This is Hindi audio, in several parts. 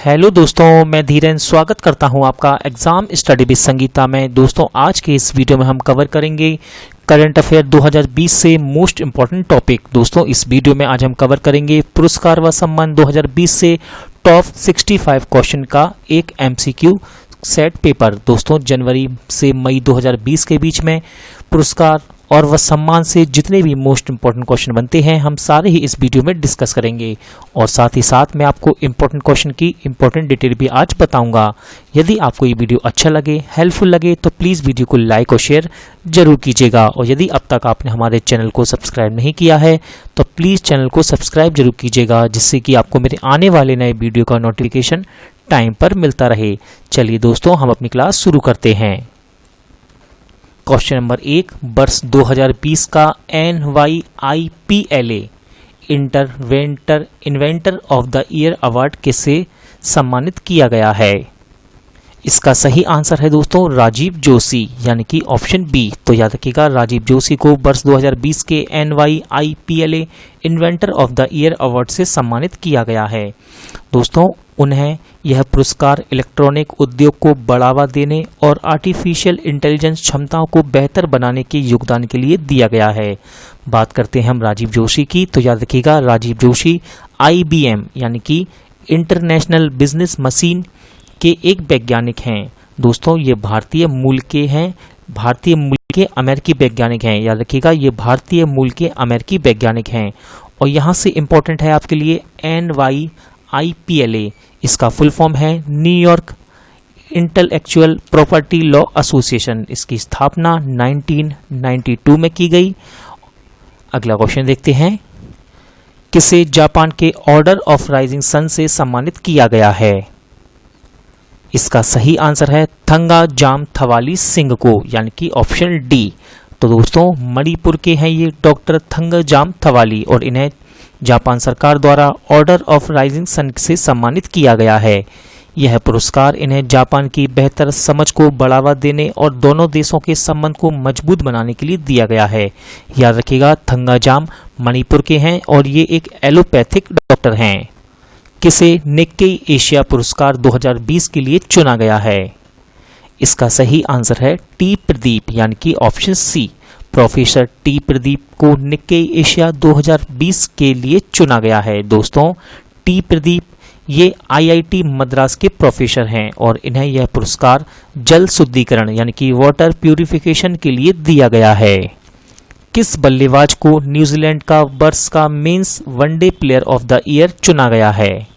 हेलो दोस्तों, मैं धीरेन स्वागत करता हूं आपका एग्जाम स्टडी विद संगीता में। दोस्तों, आज के इस वीडियो में हम कवर करेंगे करंट अफेयर 2020 से मोस्ट इंपॉर्टेंट टॉपिक। दोस्तों, इस वीडियो में आज हम कवर करेंगे पुरस्कार व सम्मान 2020 से टॉप 65 क्वेश्चन का एक एमसीक्यू सेट पेपर। दोस्तों, जनवरी से मई 2020 के बीच में पुरस्कार और वह सम्मान से जितने भी मोस्ट इंपॉर्टेंट क्वेश्चन बनते हैं, हम सारे ही इस वीडियो में डिस्कस करेंगे। और साथ ही साथ मैं आपको इंपॉर्टेंट क्वेश्चन की इंपॉर्टेंट डिटेल भी आज बताऊंगा। यदि आपको ये वीडियो अच्छा लगे, हेल्पफुल लगे, तो प्लीज़ वीडियो को लाइक और शेयर जरूर कीजिएगा। और यदि अब तक आपने हमारे चैनल को सब्सक्राइब नहीं किया है तो प्लीज़ चैनल को सब्सक्राइब जरूर कीजिएगा, जिससे कि आपको मेरे आने वाले नए वीडियो का नोटिफिकेशन टाइम पर मिलता रहे। चलिए दोस्तों, हम अपनी क्लास शुरू करते हैं। क्वेश्चन नंबर 1, वर्ष 2020 का NYIPLA inventor of the year award किसे सम्मानित किया गया है? इसका सही आंसर है दोस्तों राजीव जोशी, यानी कि ऑप्शन बी। तो याद रखिएगा, राजीव जोशी को वर्ष 2020 के NYIPLA inventor of the year award से सम्मानित किया गया है। दोस्तों, उन्हें यह पुरस्कार इलेक्ट्रॉनिक उद्योग को बढ़ावा देने और आर्टिफिशियल इंटेलिजेंस क्षमताओं को बेहतर बनाने के योगदान के लिए दिया गया है। बात करते हैं हम राजीव जोशी की, तो याद रखिएगा, राजीव जोशी IBM यानी कि इंटरनेशनल बिजनेस मशीन के एक वैज्ञानिक हैं। दोस्तों, ये भारतीय मूल के हैं, भारतीय मूल के अमेरिकी वैज्ञानिक हैं। याद रखिएगा, ये भारतीय मूल के अमेरिकी वैज्ञानिक हैं। और यहाँ से इम्पोर्टेंट है आपके लिए NYIPLA, इसका फुल फॉर्म है New York intellectual property law association. इसकी स्थापना 1992 में की गई। अगला क्वेश्चन देखते हैं, किसे जापान के ऑर्डर ऑफ राइजिंग सन से सम्मानित किया गया है? इसका सही आंसर है थंगाजाम थवाली सिंह को, यानी कि ऑप्शन डी। तो दोस्तों, मणिपुर के हैं ये डॉक्टर थंगाजाम थवाली, और इन्हें जापान सरकार द्वारा ऑर्डर ऑफ राइजिंग सन से सम्मानित किया गया है। यह पुरस्कार इन्हें जापान की बेहतर समझ को बढ़ावा देने और दोनों देशों के संबंध को मजबूत बनाने के लिए दिया गया है। याद रखिएगा, थंगाजाम मणिपुर के हैं और ये एक एलोपैथिक डॉक्टर हैं। किसे निक्केई एशिया पुरस्कार 2020 के लिए चुना गया है? इसका सही आंसर है टी प्रदीप, यानी कि option C. Professor T Pradeep को निक्केई एशिया 2020 के लिए चुना गया है। दोस्तों, टी प्रदीप ये IIT मद्रास के प्रोफेसर हैं और इन्हें यह पुरस्कार जल शुद्धिकरण यानी कि वाटर प्यूरिफिकेशन के लिए दिया गया है। किस बल्लेबाज को न्यूजीलैंड का वर्ष का men's one day player of the year चुना गया है?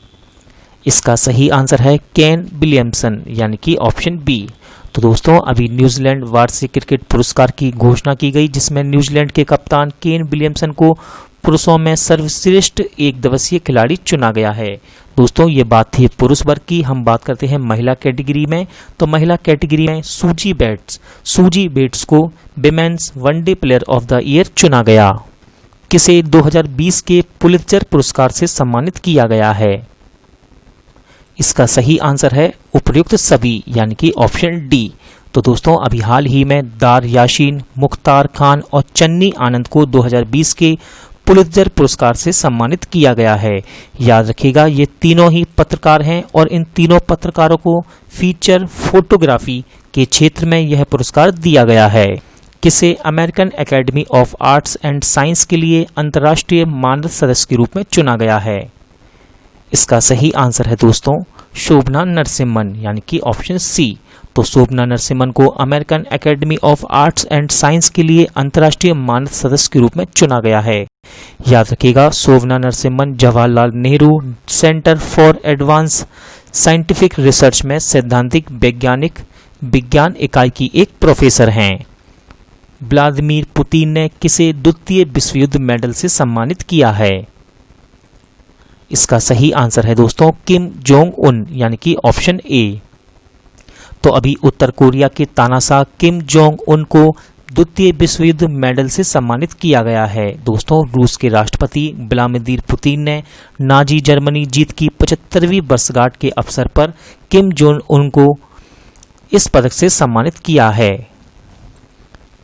इसका सही आंसर है केन विलियमसन, यानी कि ऑप्शन बी। तो दोस्तों, अभी न्यूजीलैंड वार्षिक क्रिकेट पुरस्कार की घोषणा की गई, जिसमें न्यूजीलैंड के कप्तान केन विलियमसन को पुरुषों में सर्वश्रेष्ठ एक दिवसीय खिलाड़ी चुना गया है। दोस्तों, ये बात थी पुरुष वर्ग की। हम बात करते हैं महिला कैटेगरी में। तो महिला कैटेगरी में सूजी बेट्स को women's one day player of the year चुना गया। किसे 2020 के पुलित्जर पुरस्कार से सम्मानित किया गया है? इसका सही आंसर है उपर्युक्त सभी, यानी कि ऑप्शन डी। तो दोस्तों, अभी हाल ही में दार याशीन, मुख्तार खान और चन्नी आनंद को 2020 के पुलित्जर पुरस्कार से सम्मानित किया गया है। याद रखिएगा, ये तीनों ही पत्रकार हैं और इन तीनों पत्रकारों को फीचर फोटोग्राफी के क्षेत्र में यह पुरस्कार दिया गया है। किसे American academy of arts and science के लिए अंतर्राष्ट्रीय मानद सदस्य के रूप में चुना गया है? इसका सही आंसर है दोस्तों शोभना नरसिम्हन, यानी कि ऑप्शन सी। तो शोभना नरसिम्हन को American academy of arts and science के लिए अंतर्राष्ट्रीय मानद सदस्य के रूप में चुना गया है। याद रखिएगा, Shobhana Narasimhan Jawaharlal Nehru centre for advance scientific research में सैद्धांतिक वैज्ञानिक विज्ञान इकाई की एक प्रोफेसर हैं। व्लादिमीर पुतिन ने किसे द्वितीय विश्व युद्ध मेडल से सम्मानित किया है? इसका सही आंसर है दोस्तों किम जोंग उन, यानी कि ऑप्शन ए। तो अभी उत्तर कोरिया के तानाशाह किम जोंग उन को द्वितीय विश्व युद्ध मेडल से सम्मानित किया गया है। दोस्तों, रूस के राष्ट्रपति व्लादिमीर पुतिन ने नाजी जर्मनी जीत की 75वीं वर्षगांठ के अवसर पर किम जोंग उन को इस पदक से सम्मानित किया है।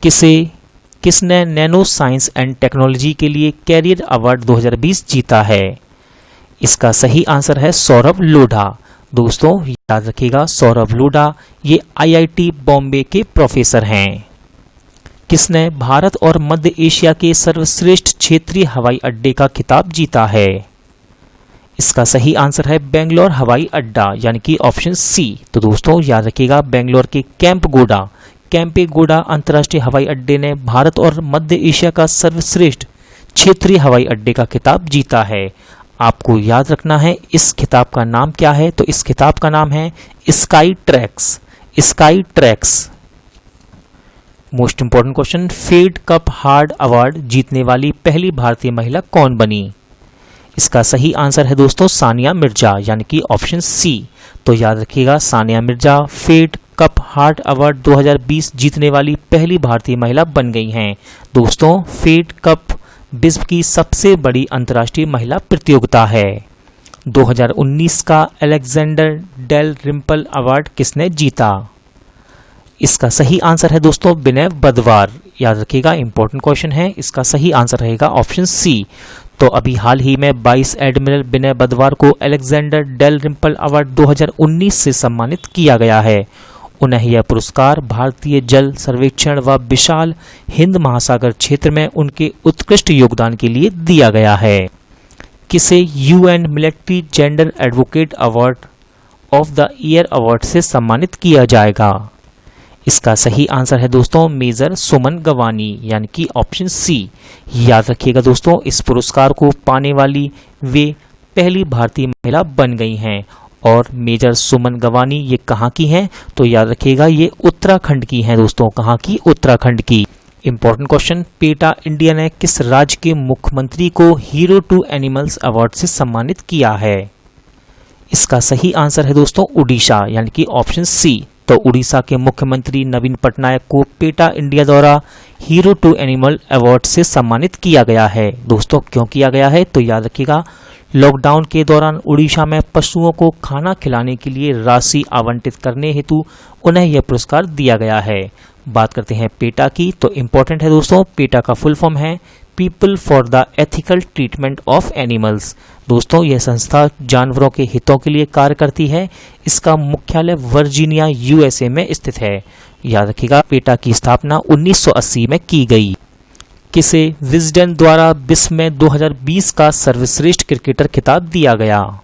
किसने नैनो साइंस एंड टेक्नोलॉजी के लिए कैरियर अवार्ड 2020 जीता है? इसका सही आंसर है सौरभ लोढ़ा। दोस्तों याद रखिएगा सौरभ लूडा, ये आईआईटी बॉम्बे के प्रोफेसर हैं। किसने भारत और मध्य एशिया के सर्वश्रेष्ठ क्षेत्रीय हवाई अड्डे का खिताब जीता है? इसका सही आंसर है बेंगलोर हवाई अड्डा, यानी कि ऑप्शन सी। तो दोस्तों याद रखिएगा बेंगलोर के कैंपेगौड़ा अंतर्राष्ट्रीय हवाई अड्डे ने भारत और मध्य एशिया का सर्वश्रेष्ठ क्षेत्रीय हवाई अड्डे का खिताब जीता है। आपको याद रखना है इस खिताब का नाम क्या है, तो इस खिताब का नाम है sky tracks. Most important question, Fed Cup hard award जीतने वाली पहली भारतीय महिला कौन बनी? इसका सही आंसर है दोस्तों सानिया मिर्जा, यानी कि ऑप्शन सी। तो याद रखिएगा Sania Mirza Fed Cup heart award 2020 जीतने वाली पहली भारतीय महिला बन गई हैं। दोस्तों फेड कप विश्व की सबसे बड़ी अंतर्राष्ट्रीय महिला प्रतियोगिता है। 2019 का अलेक्जेंडर डेल रिम्पल अवार्ड किसने जीता? इसका सही आंसर है दोस्तों विनय बदवार। याद रखिएगा इंपॉर्टेंट क्वेश्चन है, इसका सही आंसर रहेगा ऑप्शन सी। तो अभी हाल ही में 22 एडमिरल विनय बदवार को अलेक्जेंडर डेल रिम्पल अवार्ड 2019 से सम्मानित किया गया है। उन्हें यह पुरस्कार भारतीय जल सर्वेक्षण व विशाल हिंद महासागर क्षेत्र में उनके उत्कृष्ट योगदान के लिए दिया गया है। किसे UN military gender advocate award of the year award से सम्मानित किया जाएगा? इसका सही आंसर है दोस्तों मेजर सुमन गवानी, यानी कि ऑप्शन सी। याद रखिएगा दोस्तों इस पुरस्कार को पाने वाली वे पहली भारतीय महिला बन गई हैं। और मेजर सुमन गवानी ये कहाँ की हैं? तो याद रखिएगा ये उत्तराखंड की हैं दोस्तों। कहाँ की? उत्तराखंड की। इंपॉर्टेंट क्वेश्चन, पेटा इंडिया ने किस राज्य के मुख्यमंत्री को हीरो टू एनिमल्स अवार्ड से सम्मानित किया है? इसका सही आंसर है दोस्तों उड़ीसा, यानी कि ऑप्शन सी। तो उड़ीसा के मुख्यमंत्री नवीन पटनायक को पेटा इंडिया द्वारा हीरो टू एनिमल अवार्ड से सम्मानित किया गया है। दोस्तों क्यों किया गया है? तो याद रखिएगा लॉकडाउन के दौरान उड़ीसा में पशुओं को खाना खिलाने के लिए राशि आवंटित करने हेतु उन्हें यह पुरस्कार दिया गया है। बात करते हैं पेटा की, तो इम्पोर्टेंट है दोस्तों पेटा का फुल फॉर्म है people for the ethical treatment of animals. दोस्तों यह संस्था जानवरों के हितों के लिए कार्य करती है। इसका मुख्यालय वर्जीनिया यूएसए में स्थित है। याद रखिएगा पेटा की स्थापना 1980 में की गई। किसे विजडन द्वारा विश्व में 2020 का सर्वश्रेष्ठ क्रिकेटर खिताब दिया गया?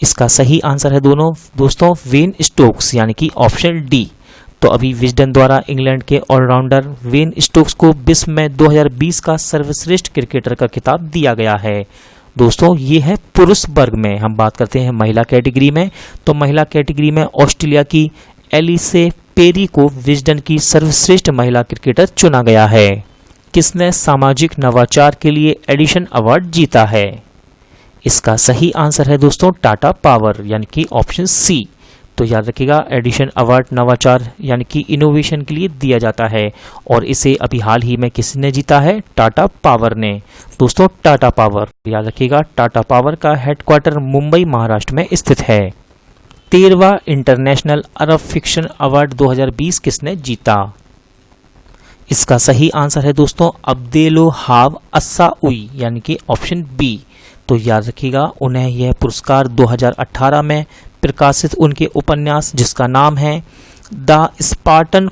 इसका सही आंसर है दोस्तों वेन स्टोक्स, यानी कि ऑप्शन डी। तो अभी विजडन द्वारा इंग्लैंड के ऑलराउंडर वेन स्टोक्स को विश्व में 2020 का सर्वश्रेष्ठ क्रिकेटर का खिताब दिया गया है। दोस्तों ये है पुरुष वर्ग में। हम बात करते हैं महिला कैटेगरी में, तो महिला कैटेगरी में ऑस्ट्रेलिया की एलिसे पेरी को विजडन की सर्वश्रेष्ठ महिला क्रिकेटर चुना गया है। किसने सामाजिक नवाचार के लिए एडिशन अवार्ड जीता है? इसका सही आंसर है दोस्तों टाटा पावर, यानी कि ऑप्शन सी। तो याद रखिएगा एडिशन अवार्ड नवाचार यानी कि इनोवेशन के लिए दिया जाता है और इसे अभी हाल ही में किसने जीता है? टाटा पावर ने। दोस्तों टाटा पावर, याद रखिएगा टाटा पावर का हेडक्वार्टर मुंबई महाराष्ट्र में स्थित है। 13वां इंटरनेशनल अरब फिक्शन अवार्ड 2020 किसने जीता? इसका सही आंसर है दोस्तों अब्देलो हाव अस्साउई, यानी कि ऑप्शन बी। तो याद रखिएगा उन्हें यह पुरस्कार 2018 में प्रकाशित उनके उपन्यास जिसका नाम है द स्पार्टन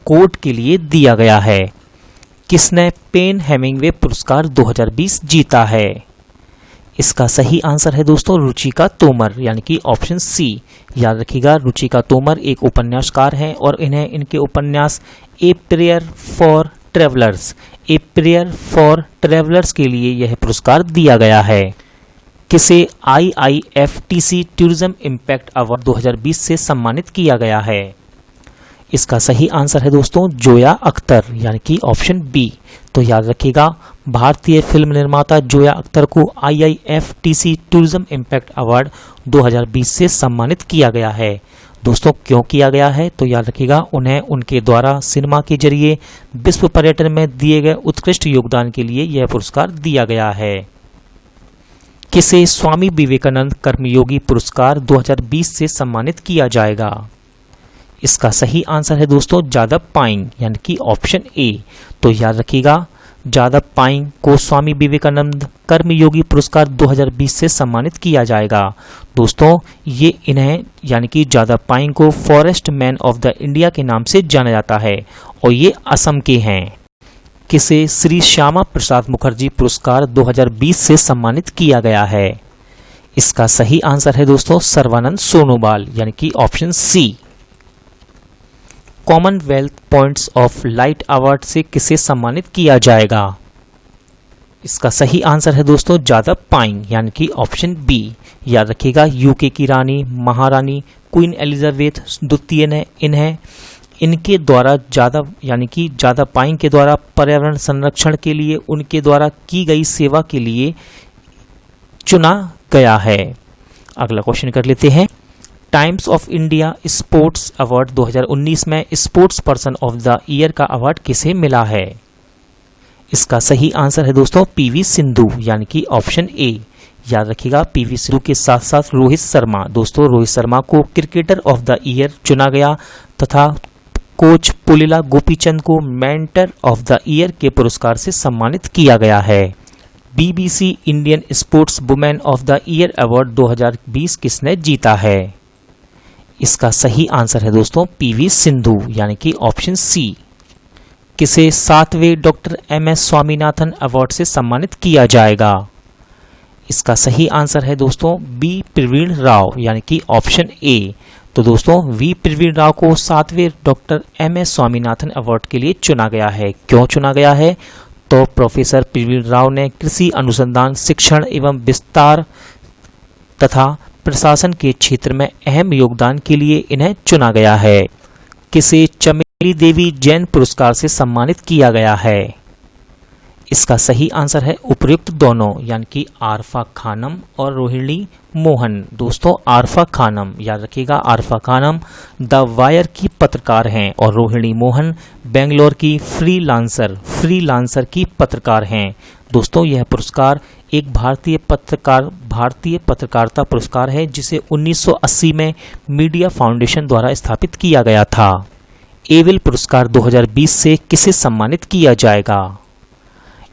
कोड के लिए दिया गया है। किसने पेन हेमिंगवे पुरस्कार 2020 जीता है? इसका सही आंसर है दोस्तों रुचिका तोमर, यानी कि ऑप्शन सी। याद रखिएगा रुचिका तोमर एक उपन्यासकार हैं और इन्हें इनके उपन्यास ए प्रेयर फॉर ट्रेवलर्स के लिए यह पुरस्कार दिया गया है। किसे IIFTC टूरिज्म इम्पैक्ट अवार्ड 2020 से सम्मानित किया गया है? इसका सही आंसर है दोस्तों जोया अख्तर, यानी कि ऑप्शन बी। तो याद रखिएगा भारतीय फिल्म निर्माता जोया अख्तर को IIFTC टूरिज्म इम्पैक्ट अवार्ड 2020 से सम्मानित किया गया है। दोस्तों क्यों किया गया है? तो याद रखिएगा उन्हें उनके द्वारा सिनेमा के जरिए विश्व पर्यटन में दिए गए उत्कृष्ट योगदान के लिए यह पुरस्कार दिया गया है। किसे स्वामी विवेकानंद कर्मयोगी पुरस्कार 2020 से सम्मानित किया जाएगा? इसका सही आंसर है दोस्तों जादव पायेंग, यानी कि ऑप्शन ए। तो याद रखिएगा जादव पायेंग को स्वामी विवेकानंद कर्मयोगी पुरस्कार 2020 से सम्मानित किया जाएगा। दोस्तों ये इन्हें यानी कि जादव पायेंग को forest man of the India के नाम से जाना जाता है और ये असम के हैं। किसे श्री श्यामा प्रसाद मुखर्जी पुरस्कार 2020 से सम्मानित किया गया है? इसका सही आंसर है दोस्तों सर्बानंद सोनोवाल यानी कि option C. Commonwealth points of light award से किसे सम्मानित किया जाएगा? इसका सही आंसर है दोस्तों जादव पायेंग यानी कि ऑप्शन बी। याद रखिएगा यूके की रानी महारानी क्वीन एलिजाबेथ द्वितीय ने इनके द्वारा जादव यानी कि जादव पायेंग के द्वारा पर्यावरण संरक्षण के लिए उनके द्वारा की गई सेवा के लिए चुना गया है। अगला क्वेश्चन कर लेते हैं। Times of India sports award 2019 में sports person of the year का अवार्ड किसे मिला है? इसका सही आंसर है दोस्तों पीवी सिंधु यानी कि ऑप्शन ए। याद रखिएगा पीवी सिंधु के साथ साथ रोहित शर्मा, दोस्तों रोहित शर्मा को क्रिकेटर ऑफ द ईयर चुना गया तथा कोच पुलिला गोपीचंद को मेंटर ऑफ द ईयर के पुरस्कार से सम्मानित किया गया है। BBC Indian sports women of the year award 2020 किसने जीता है? इसका सही आंसर है दोस्तों पीवी सिंधु यानी कि ऑप्शन सी। किसे 7वें डॉक्टर एमएस स्वामीनाथन अवार्ड से सम्मानित किया जाएगा? इसका सही आंसर है दोस्तों बी प्रवीण राव यानी कि ऑप्शन ए। तो दोस्तों वी प्रवीण राव को 7वें डॉक्टर एमएस स्वामीनाथन अवार्ड के लिए चुना गया है। क्यों चुना गया है? तो प्रोफेसर प्रवीण राव ने कृषि अनुसंधान शिक्षण एवं विस्तार तथा प्रशासन के क्षेत्र में अहम योगदान के लिए इन्हें चुना गया है। किसे चमेली देवी जैन पुरस्कार से सम्मानित किया गया है? इसका सही आंसर है उपयुक्त दोनों यानी कि आरफा खानम और रोहिणी मोहन। दोस्तों आरफा खानम याद रखिएगा आरफा खानम द वायर की पत्रकार हैं और रोहिणी मोहन बेंगलोर की फ्रीलांसर की पत्रकार हैं। दोस्तों यह पुरस्कार एक भारतीय पत्रकारिता पुरस्कार है जिसे 1980 में मीडिया फाउंडेशन द्वारा स्थापित किया गया था। एविल पुरस्कार 2020 से किसे सम्मानित किया जाएगा?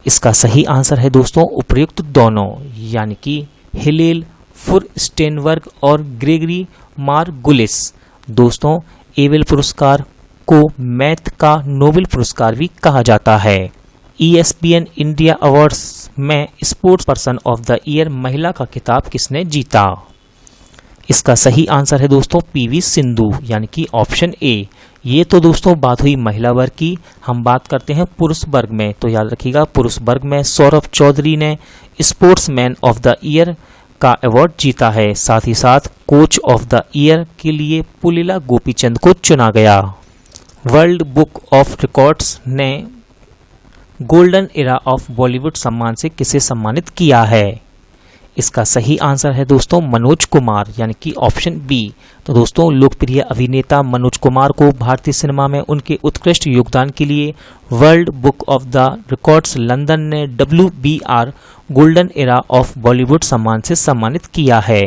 इसका सही आंसर है दोस्तों उपयुक्त दोनों यानी कि हिलेल फुरस्टेनबर्ग और ग्रेगरी मार्गुलिस। दोस्तों एविल पुरस्कार को मैथ का नोबेल पुरस्कार भी कहा जाता है। ESPN इंडिया अवार्ड्स में sports person of the year महिला का खिताब किसने जीता? इसका सही आंसर है दोस्तों पीवी सिंधु यानी कि ऑप्शन ए। ये तो दोस्तों बात हुई महिला वर्ग की। हम बात करते हैं पुरुष वर्ग में। तो याद रखिएगा पुरुष वर्ग में सौरभ चौधरी ने स्पोर्ट्समैन ऑफ द ईयर का अवार्ड जीता है। साथ ही साथ कोच ऑफ द ईयर के लिए पुलिला गोपीचंद को चुना गया। वर्ल्ड बुक ऑफ रिकॉर्ड्स ने गोल्डन एरा ऑफ बॉलीवुड सम्मान से किसे सम्मानित किया है? इसका सही आंसर है दोस्तों मनोज कुमार यानी कि ऑप्शन बी। तो दोस्तों लोकप्रिय अभिनेता मनोज कुमार को भारतीय सिनेमा में उनके उत्कृष्ट योगदान के लिए world book of the records London ने WBR golden era of Bollywood सम्मान से सम्मानित किया है।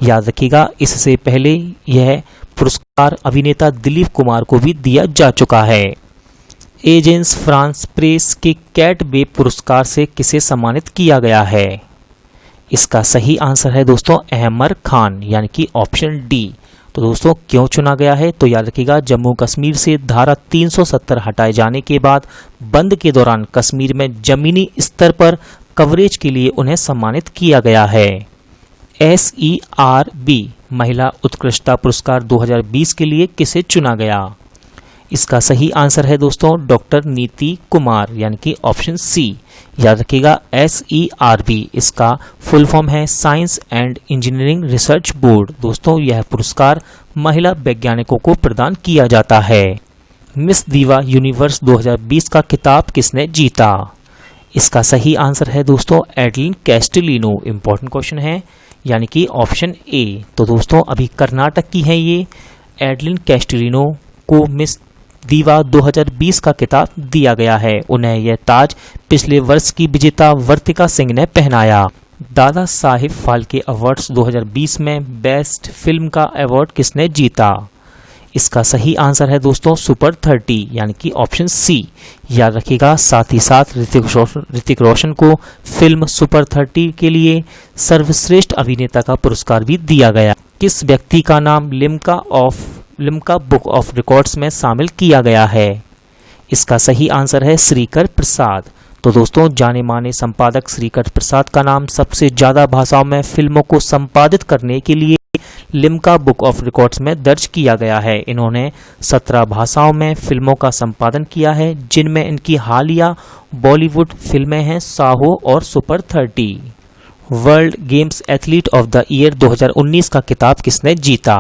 याद रखिएगा इससे पहले यह पुरस्कार अभिनेता दिलीप कुमार को भी दिया जा चुका है। एजेंस फ्रांस प्रेस के कैट बे पुरस्कार से किसे सम्मानित किया गया है? इसका सही आंसर है दोस्तों अहमर खान यानी कि ऑप्शन डी। तो दोस्तों क्यों चुना गया है? तो याद रखिएगा जम्मू कश्मीर से धारा 370 हटाए जाने के बाद बंद के दौरान कश्मीर में जमीनी स्तर पर कवरेज के लिए उन्हें सम्मानित किया गया है। SERB महिला उत्कृष्टता पुरस्कार 2020 के लिए किसे चुना गया? इसका सही आंसर है दोस्तों डॉक्टर नीति कुमार यानी कि ऑप्शन सी। याद रखिएगा SERB इसका फुल फॉर्म है science and engineering research board. दोस्तों यह पुरस्कार महिला वैज्ञानिकों को प्रदान किया जाता है। मिस दीवा यूनिवर्स 2020 का खिताब किसने जीता? इसका सही आंसर है दोस्तों एडलिन कैस्टिलिनो। इंपॉर्टेंट क्वेश्चन है यानी कि ऑप्शन ए। तो दोस्तों अभी कर्नाटक की है ये। एडलिन कैस्टिलिनो को मिस दीवा 2020 का खिताब दिया गया है। उन्हें यह ताज पिछले वर्ष की विजेता वर्तिका सिंह ने पहनाया। दादा साहिब फाल्के अवार्ड्स 2020 में बेस्ट फिल्म का अवार्ड किसने जीता? इसका सही आंसर है दोस्तों सुपर 30 यानी कि ऑप्शन सी। याद रखिएगा। साथ ही साथ ऋतिक रोशन को फिल्म सुपर 30 के लिए सर्वश्रेष्ठ अभिनेता का पुरस्कार भी दिया गया। किस व्यक्ति का नाम लिम्का बुक ऑफ रिकॉर्ड्स में शामिल किया गया है? इसका सही आंसर है श्रीकर प्रसाद। तो दोस्तों जाने माने संपादक श्रीकर प्रसाद का नाम सबसे ज्यादा भाषाओं में फिल्मों को संपादित करने के लिए लिम्का बुक ऑफ रिकॉर्ड्स में दर्ज किया गया है। इन्होंने 17 भाषाओं में फिल्मों का संपादन किया है, जिनमें इनकी हालिया बॉलीवुड फिल्में हैं साहो और super 30। World games athlete of the year 2019 का खिताब किसने जीता?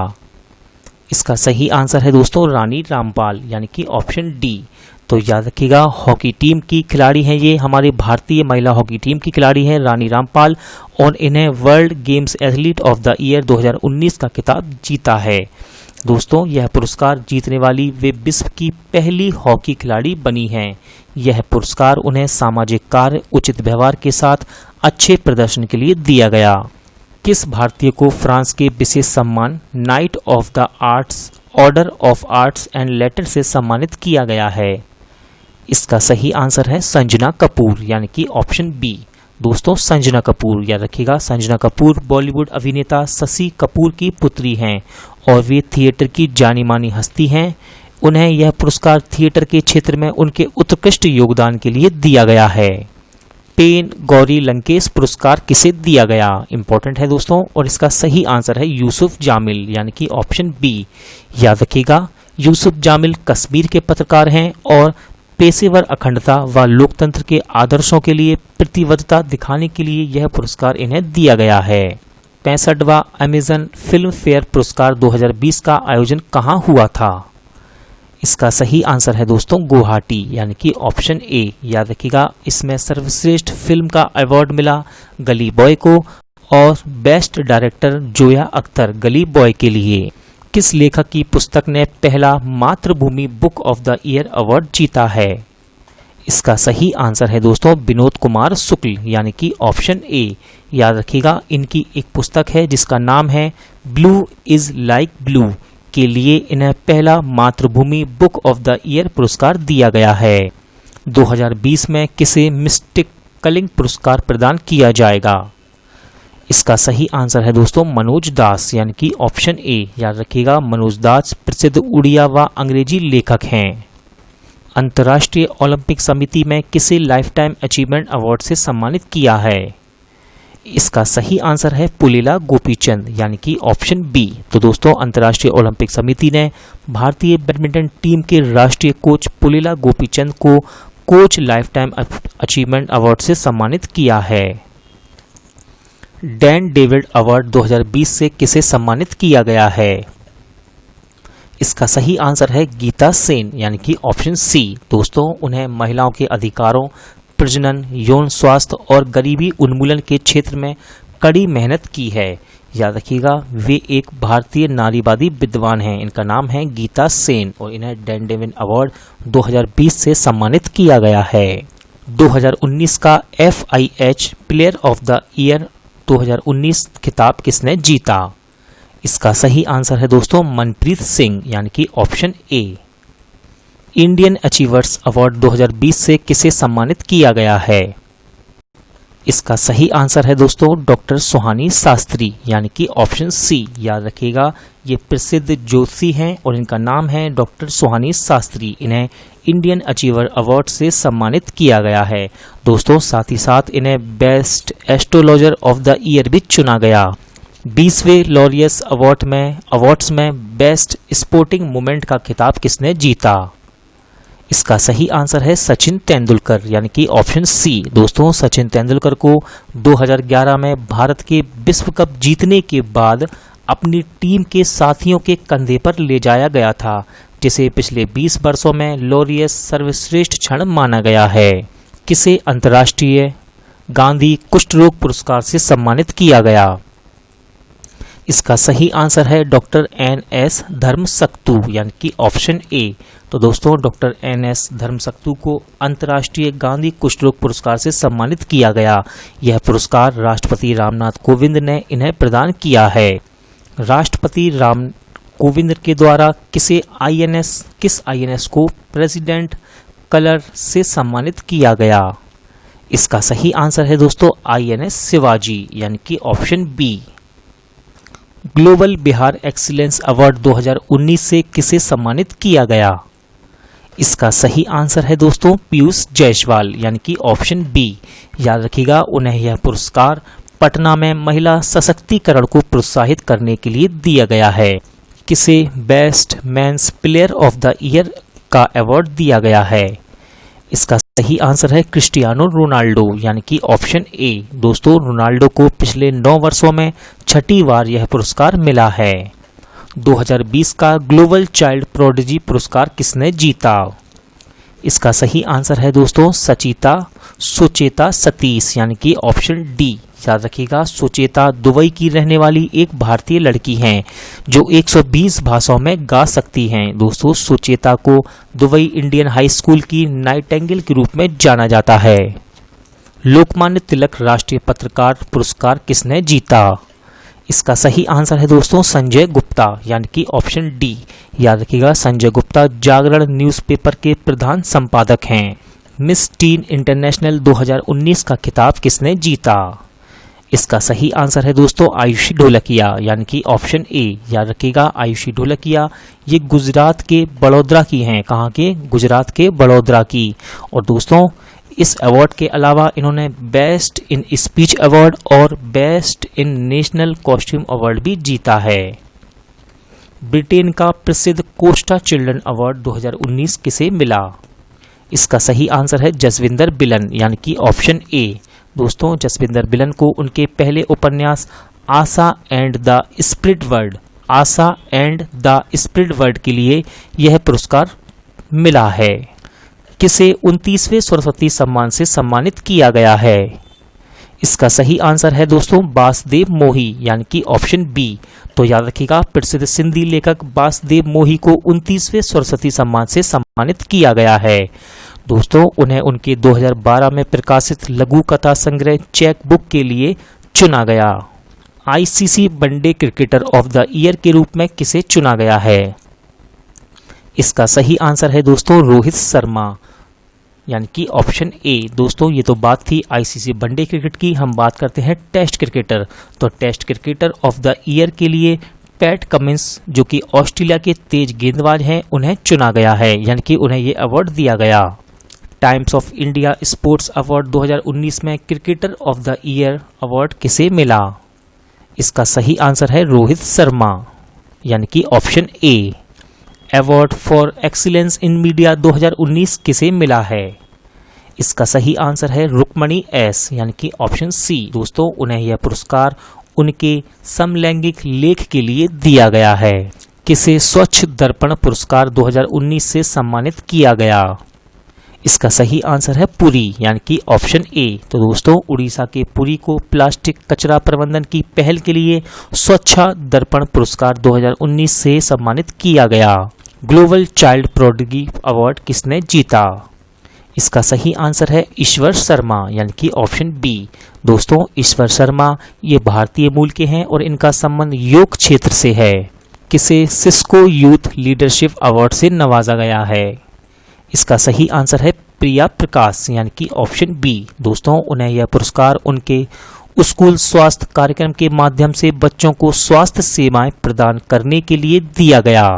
इसका सही आंसर है दोस्तों रानी रामपाल यानी कि ऑप्शन डी। तो याद रखिएगा हॉकी टीम की खिलाड़ी हैं ये, हमारी भारतीय महिला हॉकी टीम की खिलाड़ी हैं रानी रामपाल, और इन्हें world games athlete of the year 2019 का खिताब जीता है। दोस्तों यह पुरस्कार जीतने वाली वे विश्व की पहली हॉकी खिलाड़ी बनी हैं। यह पुरस्कार उन्हें सामाजिक कार्य, उचित व्यवहार के साथ अच्छे प्रदर्शन के लिए दिया गया। किस भारतीय को फ्रांस के विशेष सम्मान night of the arts order of arts and later से सम्मानित किया गया है? इसका सही आंसर है संजना कपूर यानी कि ऑप्शन बी। दोस्तों संजना कपूर याद रखिएगा, संजना कपूर बॉलीवुड अभिनेता शशि कपूर की पुत्री हैं और वे थिएटर की जानी मानी हस्ती हैं। उन्हें यह पुरस्कार थिएटर के क्षेत्र में उनके उत्कृष्ट योगदान के लिए दिया गया है। पेन गौरी लंकेश पुरस्कार किसे दिया गया? इंपॉर्टेंट है दोस्तों, और इसका सही आंसर है यूसुफ जामिल यानी कि ऑप्शन बी। याद रखिएगा यूसुफ जामिल कश्मीर के पत्रकार हैं और पेशेवर अखंडता व लोकतंत्र के आदर्शों के लिए प्रतिबद्धता दिखाने के लिए यह पुरस्कार इन्हें दिया गया है। 65वां अमेजन फिल्म फेयर पुरस्कार 2020 का आयोजन कहाँ हुआ था? इसका सही आंसर है दोस्तों गुवाहाटी यानी कि ऑप्शन ए। याद रखिएगा इसमें सर्वश्रेष्ठ फिल्म का अवार्ड मिला गली बॉय को और बेस्ट डायरेक्टर जोया अख्तर गली बॉय के लिए। किस लेखक की पुस्तक ने पहला मातृभूमि book of the year award जीता है? इसका सही आंसर है दोस्तों विनोद कुमार शुक्ल यानी कि ऑप्शन ए। याद रखिएगा इनकी एक पुस्तक है जिसका नाम है ब्लू इज लाइक ब्लू के लिए इन्हें पहला मातृभूमि बुक ऑफ द ईयर पुरस्कार दिया गया है। 2020 में किसे मिस्टिक कलिंग पुरस्कार प्रदान किया जाएगा? इसका सही आंसर है दोस्तों मनोज दास यानी कि ऑप्शन ए। याद रखिएगा मनोज दास प्रसिद्ध उड़िया व अंग्रेजी लेखक हैं। अंतर्राष्ट्रीय ओलंपिक समिति में किसे लाइफ टाइम अचीवमेंट अवार्ड से सम्मानित किया है? इसका सही आंसर है पुलेला गोपीचंद यानी कि ऑप्शन बी। तो दोस्तों अंतर्राष्ट्रीय ओलंपिक समिति ने भारतीय बैडमिंटन टीम के राष्ट्रीय कोच पुलेला गोपीचंद को coach life time achievement award से सम्मानित किया है। डैन डेविड अवार्ड 2020 से किसे सम्मानित किया गया है? इसका सही आंसर है गीता सेन यानी कि ऑप्शन सी। दोस्तों उन्हें महिलाओं के अधिकारों, प्रजनन, यौन स्वास्थ्य और गरीबी उन्मूलन के क्षेत्र में कड़ी मेहनत की है। याद रखिएगा वे एक भारतीय नारीवादी विद्वान हैं। इनका नाम है गीता सेन और इन्हें डैन डेविड अवार्ड 2020 से सम्मानित किया गया है। 2019 का FIH player of the year 2019 खिताब किसने जीता? इसका सही आंसर है दोस्तों मनप्रीत सिंह यानी कि option A. Indian achievers award 2020 से किसे सम्मानित किया गया है? इसका सही आंसर है दोस्तों डॉक्टर सुहानी शास्त्री यानी कि ऑप्शन सी। याद रखिएगा ये प्रसिद्ध ज्योतिषी हैं और इनका नाम है डॉक्टर सुहानी शास्त्री। इन्हें इंडियन अचीवर अवार्ड से सम्मानित किया गया है। दोस्तों साथ ही साथ इन्हें best astrologer of the year भी चुना गया। 20वें लॉरियस अवार्ड्स में बेस्ट स्पोर्टिंग मोमेंट का खिताब किसने जीता? इसका सही आंसर है सचिन तेंदुलकर यानी कि ऑप्शन सी। दोस्तों सचिन तेंदुलकर को 2011 में भारत के विश्व कप जीतने के बाद अपनी टीम के साथियों के कंधे पर ले जाया गया था, जिसे पिछले 20 वर्षों में लॉरियस सर्वश्रेष्ठ क्षण माना गया है। किसे अंतर्राष्ट्रीय गांधी कुष्ठ रोग पुरस्कार से सम्मानित किया गया? इसका सही आंसर है डॉक्टर NS धर्मसक्तू यानी कि ऑप्शन ए। तो दोस्तों डॉक्टर NS धर्मसक्तू को अंतर्राष्ट्रीय गांधी कुष्ठ रोग पुरस्कार से सम्मानित किया गया। यह पुरस्कार राष्ट्रपति रामनाथ कोविंद ने इन्हें प्रदान किया है। राष्ट्रपति कोविंद के द्वारा किस आईएनएस को प्रेसिडेंट कलर से सम्मानित किया गया? इसका सही आंसर है दोस्तों आईएनएस शिवाजी यानी कि option B. Global Bihar excellence award 2019 से किसे सम्मानित किया गया? इसका सही आंसर है दोस्तों पीयूष जायसवाल यानी कि ऑप्शन बी। याद रखिएगा, उन्हें यह पुरस्कार पटना में महिला सशक्तिकरण को प्रोत्साहित करने के लिए दिया गया है। किसे best men's player of the year का अवार्ड दिया गया है? इसका सही आंसर है क्रिस्टियानो रोनाल्डो यानी कि ऑप्शन ए। दोस्तों, रोनाल्डो को पिछले 9 वर्षों में 6ठी बार यह पुरस्कार मिला है। 2020 का ग्लोबल चाइल्ड प्रोडिजी पुरस्कार किसने जीता? इसका सही आंसर है दोस्तों सुचेता सतीश यानी कि ऑप्शन डी। याद रखिएगा, सुचेता दुबई की रहने वाली एक भारतीय लड़की हैं जो 120 भाषाओं में गा सकती हैं। दोस्तों, सुचेता को दुबई इंडियन हाई स्कूल की नाइटिंगेल के रूप में जाना जाता है। लोकमान्य तिलक राष्ट्रीय पत्रकार पुरस्कार किसने जीता? इसका सही आंसर है दोस्तों संजय गुप्ता यानी कि ऑप्शन डी। याद रखिएगा, संजय गुप्ता जागरण न्यूज़पेपर के प्रधान संपादक हैं। मिस टीन इंटरनेशनल 2019 का खिताब किसने जीता? इसका सही आंसर है दोस्तों आयुषी ढोलकिया यानी कि ऑप्शन ए। याद रखिएगा, आयुषी ढोलकिया ये गुजरात के बड़ौदा की हैं। कहाँ के? गुजरात के बड़ौदा की। और दोस्तों, इस अवार्ड के अलावा इन्होंने बेस्ट इन स्पीच अवार्ड और best in national costume award भी जीता है। ब्रिटेन का प्रसिद्ध कोस्टा चिल्ड्रन अवार्ड 2019 किसे मिला? इसका सही आंसर है जसविंदर बिलन यानी कि ऑप्शन ए। दोस्तों, जसविंदर बिलन को उनके पहले उपन्यास आशा एंड द स्पिरिट वर्ड के लिए यह पुरस्कार मिला है। किसे 29वें सरस्वती सम्मान से सम्मानित किया गया है? इसका सही आंसर है दोस्तों वासुदेव मोही यानी कि ऑप्शन बी। तो याद रखिएगा, प्रसिद्ध सिंधी लेखक वासुदेव मोही को 29वें सरस्वती सम्मान से सम्मानित किया गया है। दोस्तों, उन्हें उनके 2012 में प्रकाशित लघु कथा संग्रह चेक बुक के लिए चुना गया। ICC one day cricketer of the year के रूप में किसे चुना गया है? इसका सही आंसर है दोस्तों रोहित शर्मा यानी कि ऑप्शन ए। दोस्तों, ये तो बात थी आईसीसी वनडे क्रिकेट की। हम बात करते हैं टेस्ट क्रिकेटर। तो test cricketer of the year के लिए पैट कमिंस जो कि ऑस्ट्रेलिया के तेज गेंदबाज हैं उन्हें चुना गया है यानी कि उन्हें ये अवार्ड दिया गया। Times of India sports award 2019 में cricketer of the year award किसे मिला? इसका सही आंसर है रोहित शर्मा यानी कि option A. Award for excellence in media 2019 किसे मिला है? इसका सही आंसर है रुक्मणी एस यानी कि ऑप्शन सी। दोस्तों, उन्हें यह पुरस्कार उनके समलैंगिक लेख के लिए दिया गया है। किसे स्वच्छ दर्पण पुरस्कार 2019 से सम्मानित किया गया? इसका सही आंसर है पुरी यानी कि ऑप्शन ए। तो दोस्तों, उड़ीसा के पुरी को प्लास्टिक कचरा प्रबंधन की पहल के लिए स्वच्छ दर्पण पुरस्कार 2019 से सम्मानित किया गया। ग्लोबल चाइल्ड प्रोडिजी अवार्ड किसने जीता? इसका सही आंसर है ईश्वर शर्मा यानी कि ऑप्शन बी। दोस्तों, ईश्वर शर्मा ये भारतीय मूल के हैं और इनका संबंध योग क्षेत्र से है। किसे सिस्को यूथ लीडरशिप अवार्ड से नवाजा गया है? इसका सही आंसर है प्रिया प्रकाश यानी कि ऑप्शन बी। दोस्तों, उन्हें यह पुरस्कार उनके स्कूल स्वास्थ्य कार्यक्रम के माध्यम से बच्चों को स्वास्थ्य सेवाएं प्रदान करने के लिए दिया गया।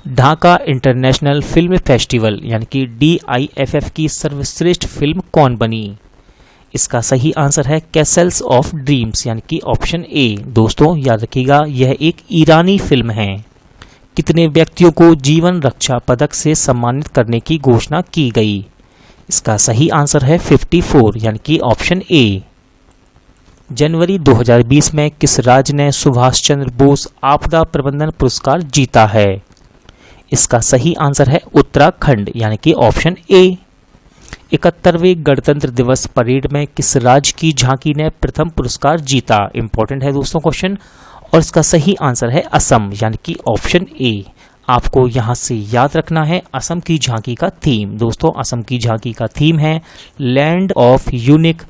ढाका इंटरनेशनल फिल्म फेस्टिवल यानी कि DIFF की सर्वश्रेष्ठ फिल्म कौन बनी? इसका सही आंसर है कैसल्स ऑफ ड्रीम्स यानी कि ऑप्शन ए। दोस्तों, याद रखिएगा, यह एक ईरानी फिल्म है। कितने व्यक्तियों को जीवन रक्षा पदक से सम्मानित करने की घोषणा की गई? इसका सही आंसर है 54 यानी कि ऑप्शन ए। जनवरी 2020 में किस राज्य ने सुभाष चंद्र बोस आपदा प्रबंधन पुरस्कार जीता है? इसका सही आंसर है उत्तराखंड यानी कि ऑप्शन ए। 71वें गणतंत्र दिवस परेड में किस राज्य की झांकी ने प्रथम पुरस्कार जीता? इंपॉर्टेंट है दोस्तों क्वेश्चन, और इसका सही आंसर है असम यानी कि ऑप्शन ए। आपको यहां से याद रखना है असम की झांकी का थीम। दोस्तों, असम की झांकी का थीम है land of unique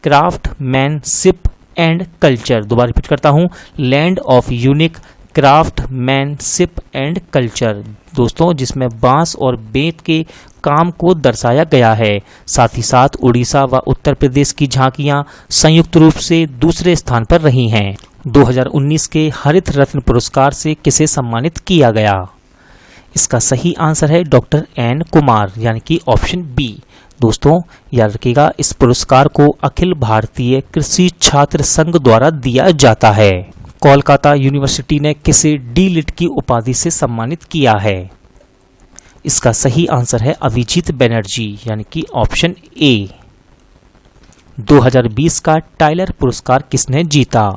craftsmanship and culture. दोबारा रिपीट करता हूं, land of unique craftsmanship and culture दोस्तों, जिसमें बांस और बेंत के काम को दर्शाया गया है। साथ ही साथ उड़ीसा व उत्तर प्रदेश की झांकियां संयुक्त रूप से दूसरे स्थान पर रही हैं। 2019 के हरित रत्न पुरस्कार से किसे सम्मानित किया गया? इसका सही आंसर है डॉक्टर एन कुमार, यानी कि ऑप्शन बी। दोस्तों याद रखिएगा, इस पुरस्कार को अखिल भारतीय कृषि छात्र संघ द्वारा दिया जाता है। कोलकाता यूनिवर्सिटी ने किसे डी.लिट की उपाधि से सम्मानित किया है? इसका सही आंसर है अभिजीत बनर्जी, यानी कि ऑप्शन ए। 2020 का टाइलर पुरस्कार किसने जीता?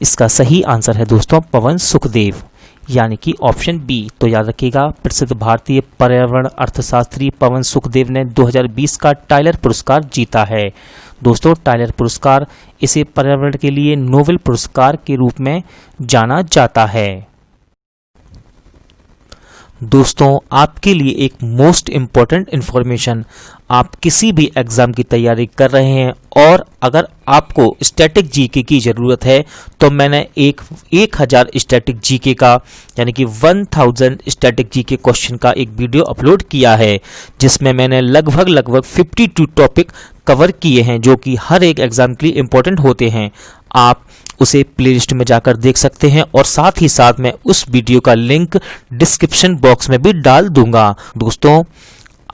इसका सही आंसर है दोस्तों पवन सुखदेव, यानी कि ऑप्शन बी। तो याद रखिएगा, प्रसिद्ध भारतीय पर्यावरण अर्थशास्त्री पवन सुखदेव ने 2020 का टाइलर पुरस्कार जीता है। दोस्तों टाइलर पुरस्कार इसे पर्यावरण के लिए नोबेल पुरस्कार के रूप में जाना जाता है। दोस्तों आपके लिए एक मोस्ट इम्पॉर्टेंट इंफॉर्मेशन, आप किसी भी एग्जाम की तैयारी कर रहे हैं और अगर आपको स्टैटिक जीके की ज़रूरत है तो मैंने 1000 स्टैटिक जीके का, यानी कि 1000 स्टैटिक जीके क्वेश्चन का एक वीडियो अपलोड किया है, जिसमें मैंने लगभग 52 टॉपिक कवर किए हैं जो कि हर एक एग्जाम के लिए इम्पोर्टेंट होते हैं। आप उसे प्लेलिस्ट में जाकर देख सकते हैं और साथ ही साथ मैं उस वीडियो का लिंक डिस्क्रिप्शन बॉक्स में भी डाल दूंगा। दोस्तों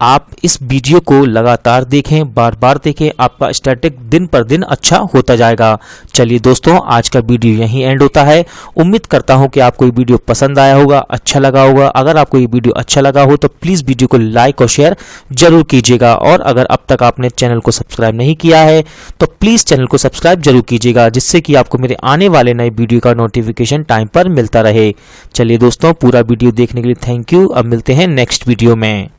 आप इस वीडियो को लगातार देखें, बार बार देखें, आपका स्टैटिक दिन पर दिन अच्छा होता जाएगा। चलिए दोस्तों आज का वीडियो यहीं एंड होता है। उम्मीद करता हूं कि आपको ये वीडियो पसंद आया होगा, अच्छा लगा होगा। अगर आपको ये वीडियो अच्छा लगा हो तो प्लीज़ वीडियो को लाइक और शेयर जरूर कीजिएगा, और अगर अब तक आपने चैनल को सब्सक्राइब नहीं किया है तो प्लीज़ चैनल को सब्सक्राइब जरूर कीजिएगा, जिससे कि आपको मेरे आने वाले नए वीडियो का नोटिफिकेशन टाइम पर मिलता रहे। चलिए दोस्तों पूरा वीडियो देखने के लिए थैंक यू। अब मिलते हैं नेक्स्ट वीडियो में।